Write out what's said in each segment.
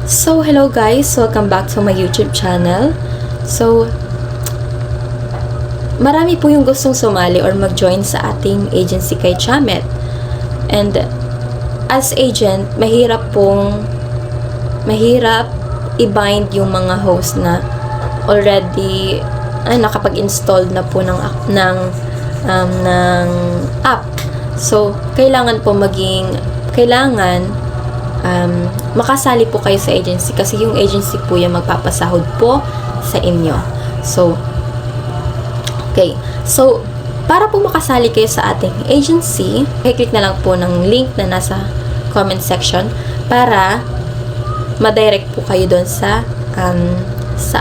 So, hello guys! Welcome back to my YouTube channel. So, marami po yung gustong sumali or mag-join sa ating agency kay Chamet. And, as agent, mahirap i-bind yung mga host na already nakapag-install na po ng app. So, kailangan makasali po kayo sa agency kasi yung agency po yung magpapasahod po sa inyo. So, okay. So, para po makasali kayo sa ating agency, i-click na lang po ng link na nasa comment section para ma-direct po kayo doon sa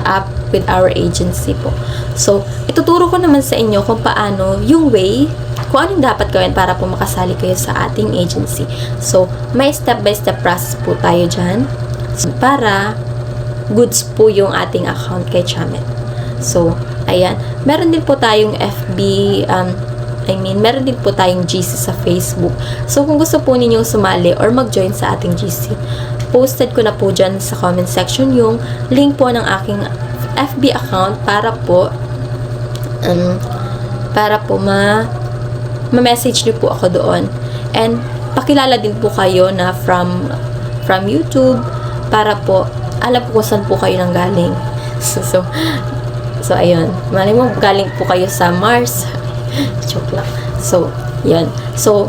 app with our agency po. So, ituturo ko naman sa inyo kung paano yung way kung anong dapat gawin para po makasali kayo sa ating agency. So, may step-by-step process po tayo dyan para goods po yung ating account kay Chamet. So, ayan. Meron din po tayong meron din po tayong GC sa Facebook. So, kung gusto po ninyong sumali or mag-join sa ating GC, posted ko na po dyan sa comment section yung link po ng aking FB account para po ma-message niyo po ako doon. And pakilala din po kayo na from YouTube para po alam po kung saan po kayo nang galing. So ayun. Malay mo galing po kayo sa Mars. Joke lang. So, yan. So,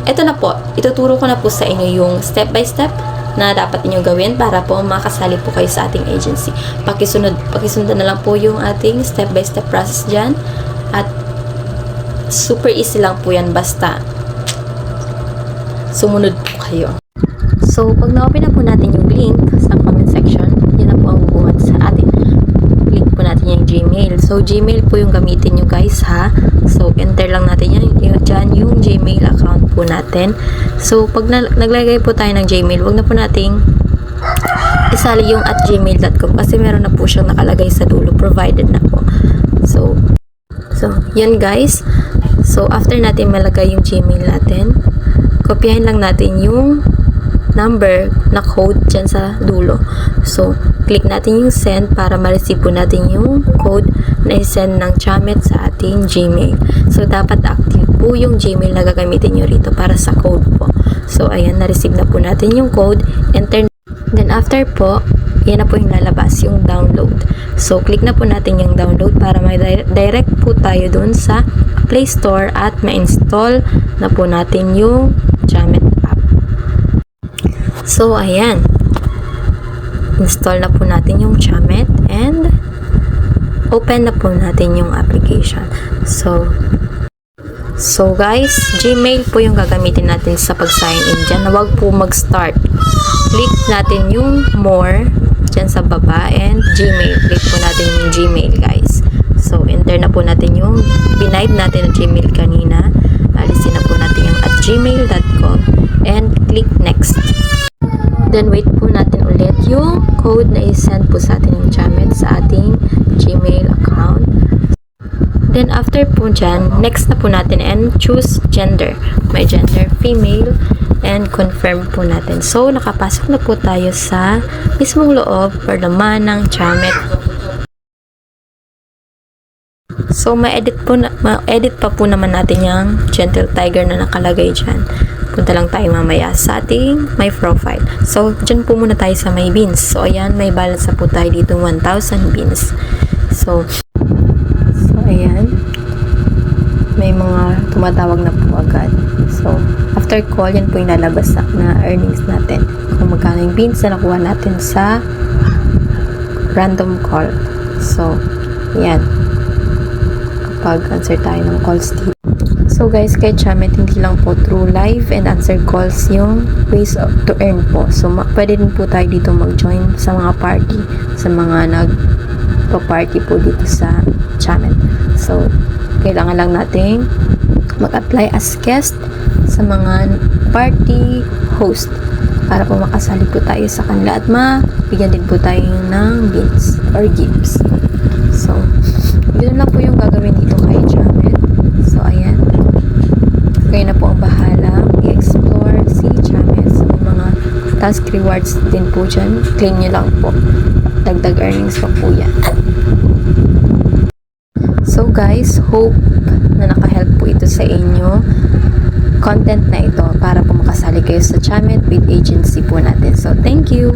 ito na po. Ituturo ko na po sa inyo yung step by step na dapat niyo gawin para po makasali po kayo sa ating agency. Pakisundan na lang po yung ating step by step process dyan. At super easy lang po yan basta sumunod po kayo. So, pag na-open na po natin yung link sa comment section, yan na po ang bubuhat sa atin. Link po natin yung Gmail. So, Gmail po yung gamitin nyo guys ha. So, enter lang natin dyan yung Gmail account po natin. So, pag naglagay po tayo ng Gmail, wag na po nating isali yung @gmail.com kasi meron na po siyang nakalagay sa dulo. Provided na po. So, yan guys. So, after natin malagay yung Gmail natin, kopyahin lang natin yung number na code dyan sa dulo. So, click natin yung send para ma-receive po natin yung code na i-send ng Chamet sa ating Gmail. So, dapat active po yung Gmail na gagamitin nyo rito para sa code po. So, ayan, na-receive na po natin yung code. Enter. Then, after po, yan na po yung lalabas, yung download. So, click na po natin yung download para direct po tayo dun sa Play Store at ma-install na po natin yung Chamet app. So, ayan. Install na po natin yung Chamet and open na po natin yung application. So guys, Gmail po yung gagamitin natin sa pag-sign in dyan. Huwag po mag-start. Click natin yung more dyan sa baba and Gmail. Click po natin yung Gmail guys. So, enter na po natin yung binipe natin na Gmail kanina. Alisin na po natin yung @gmail.com and click next. Then, wait po natin ulit yung code na i-send po sa atin yung Chamet sa ating Gmail account. Then, after po dyan, next na po natin and choose gender. May gender female and confirm po natin. So, nakapasok na po tayo sa mismong loob or laman ng Chamet. So, ma-edit pa po naman natin yung Gentle Tiger na nakalagay dyan. Punta lang tayo mamaya sa ating my profile. So, dyan po muna tayo sa my beans. So, ayan, may balance na po tayo dito 1,000 beans. So, ayan. May mga tumatawag na po agad. So, after call, yan po yung lalabas na earnings natin. Kung magkano yung beans na nakuha natin sa random call. So, ayan. Kapag answer tayo ng calls dito. So guys, kay Chamet, hindi lang po through live and answer calls yung ways to earn po. So, pwede din po tayo dito mag-join sa mga party, sa mga nagpa-party po dito sa Chamet. So, kailangan lang nating mag-apply as guest sa mga party host para po makasali po tayo sa kanila at mabigyan din po tayo ng beans or gifts. So, yun lang po yung gagawin dito kay Chamet. So, ayan. Kayo na po ang bahala i-explore si Chamet sa mga task rewards din po dyan. Claim nyo lang po. Dagdag earnings pa po yan. So guys, hope na nakahelp po ito sa inyo content na ito para po makasali kayo sa Chamit with agency po natin. So thank you!